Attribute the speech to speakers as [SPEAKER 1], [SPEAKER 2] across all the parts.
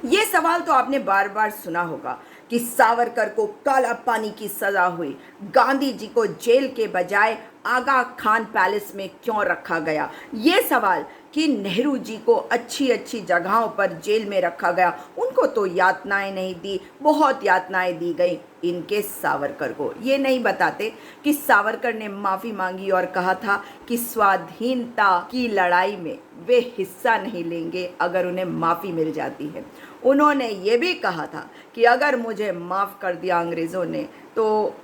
[SPEAKER 1] ये सवाल तो आपने बार बार सुना होगा कि सावरकर को काला पानी की सजा हुई, गांधी जी को जेल के बजाय आगा खान पैलेस में क्यों रखा गया। ये सवाल कि नेहरू जी को अच्छी अच्छी जगहों पर जेल में रखा गया, उनको तो यातनाएं नहीं दी, बहुत यातनाएं दी गई। इनके सावरकर को ये नहीं बताते कि सावरकर ने माफ़ी मांगी और कहा था कि स्वाधीनता की लड़ाई में वे हिस्सा नहीं लेंगे अगर उन्हें माफ़ी मिल जाती है। उन्होंने ये भी कहा था कि अगर मुझे माफ़ कर दिया अंग्रेज़ों ने तो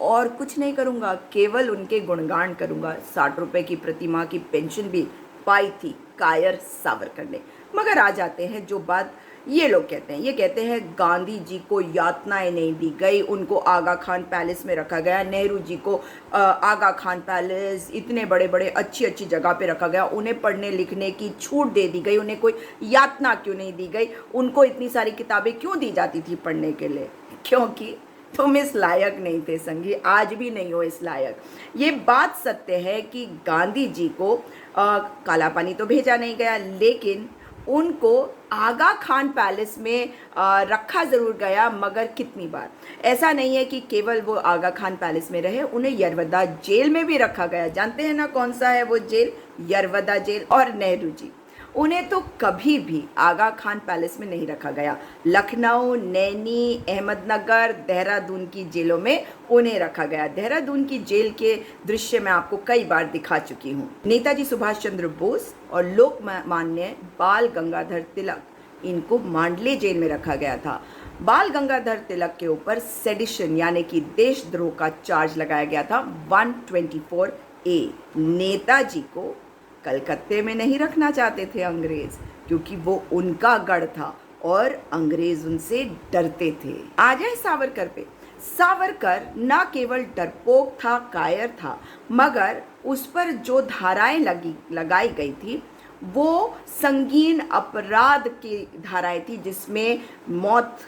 [SPEAKER 1] और कुछ नहीं करूँगा, केवल उनके गुणगान करूँगा। 60 रुपये की प्रति माह की पेंशन भी पाई थी कायर सावरकर ने। मगर आ जाते हैं जो बात ये लोग कहते हैं, ये कहते हैं गांधी जी को यातनाएं नहीं दी गई, उनको आगा खान पैलेस में रखा गया। नेहरू जी को आगा खान पैलेस इतने बड़े बड़े अच्छी अच्छी जगह पे रखा गया, उन्हें पढ़ने लिखने की छूट दे दी गई, उन्हें कोई यातना क्यों नहीं दी गई, उनको इतनी सारी किताबें क्यों दी जाती थी पढ़ने के लिए? क्योंकि तुम इस लायक नहीं थे संगी, आज भी नहीं हो इस लायक। ये बात सत्य है कि गांधी जी को काला पानी तो भेजा नहीं गया, लेकिन उनको आगा खान पैलेस में रखा ज़रूर गया, मगर कितनी बार। ऐसा नहीं है कि केवल वो आगा खान पैलेस में रहे, उन्हें यरवदा जेल में भी रखा गया। जानते हैं ना कौन सा है वो जेल? यरवदा जेल। और नेहरू जी, उन्हें तो कभी भी आगा खान पैलेस में नहीं रखा गया। लखनऊ, नैनी, अहमदनगर, देहरादून की जेलों में उन्हें रखा गया। देहरादून की जेल के दृश्य मैं आपको कई बार दिखा चुकी हूँ। नेताजी सुभाष चंद्र बोस और लोकमान्य बाल गंगाधर तिलक, इनको मांडले जेल में रखा गया था। बाल गंगाधर तिलक के ऊपर सेडिशन यानी कि देशद्रोह का चार्ज लगाया गया था 124A। नेताजी को कलकत्ते में नहीं रखना चाहते थे अंग्रेज, क्योंकि वो उनका गढ़ था और अंग्रेज उनसे डरते थे। आ जाए सावरकर पे। सावरकर न केवल डरपोक था, कायर था, मगर उस पर जो धाराएं लगाई गई थी वो संगीन अपराध की धाराएं थी, जिसमें मौत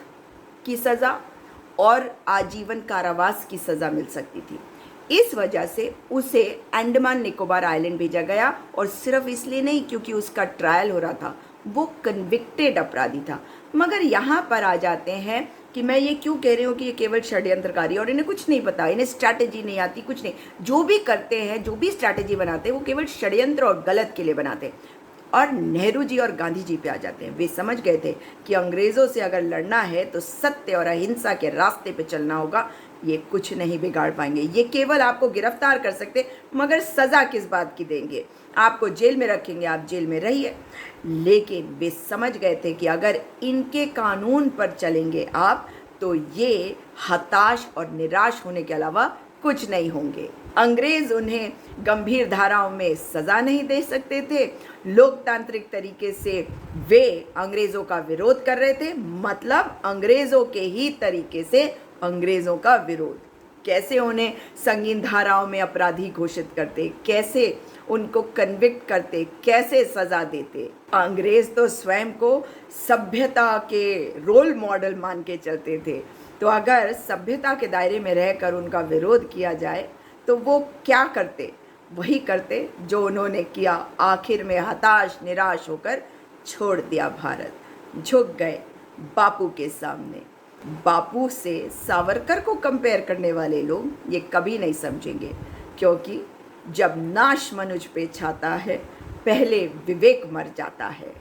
[SPEAKER 1] की सज़ा और आजीवन कारावास की सज़ा मिल सकती थी। इस वजह से उसे अंडमान निकोबार आइलैंड भेजा गया, और सिर्फ इसलिए नहीं क्योंकि उसका ट्रायल हो रहा था, वो कन्विक्टेड अपराधी था। मगर यहाँ पर आ जाते हैं कि मैं ये क्यों कह रही हूँ कि ये केवल षड्यंत्रकारी, और इन्हें कुछ नहीं पता, इन्हें स्ट्रैटेजी नहीं आती, कुछ नहीं। जो भी करते हैं, जो भी स्ट्रैटेजी बनाते हैं, वो केवल षड्यंत्र और गलत के लिए बनाते हैं। और नेहरू जी और गांधी जी पे आ जाते हैं। वे समझ गए थे कि अंग्रेज़ों से अगर लड़ना है तो सत्य और अहिंसा के रास्ते पे चलना होगा। ये कुछ नहीं बिगाड़ पाएंगे, ये केवल आपको गिरफ्तार कर सकते, मगर सज़ा किस बात की देंगे? आपको जेल में रखेंगे, आप जेल में रहिए। लेकिन वे समझ गए थे कि अगर इनके कानून पर चलेंगे आप, तो ये हताश और निराश होने के अलावा कुछ नहीं होंगे। अंग्रेज उन्हें गंभीर धाराओं में सज़ा नहीं दे सकते थे। लोकतांत्रिक तरीके से वे अंग्रेज़ों का विरोध कर रहे थे, मतलब अंग्रेज़ों के ही तरीके से अंग्रेज़ों का विरोध। कैसे उन्हें संगीन धाराओं में अपराधी घोषित करते, कैसे उनको कन्विक्ट करते, कैसे सज़ा देते। अंग्रेज़ तो स्वयं को सभ्यता के रोल मॉडल मान के चलते थे, तो अगर सभ्यता के दायरे में रहकर उनका विरोध किया जाए तो वो क्या करते? वही करते जो उन्होंने किया। आखिर में हताश निराश होकर छोड़ दिया भारत, झुक गए बापू के सामने। बापू से सावरकर को कंपेयर करने वाले लोग ये कभी नहीं समझेंगे, क्योंकि जब नाश मनुज पे छाता है, पहले विवेक मर जाता है।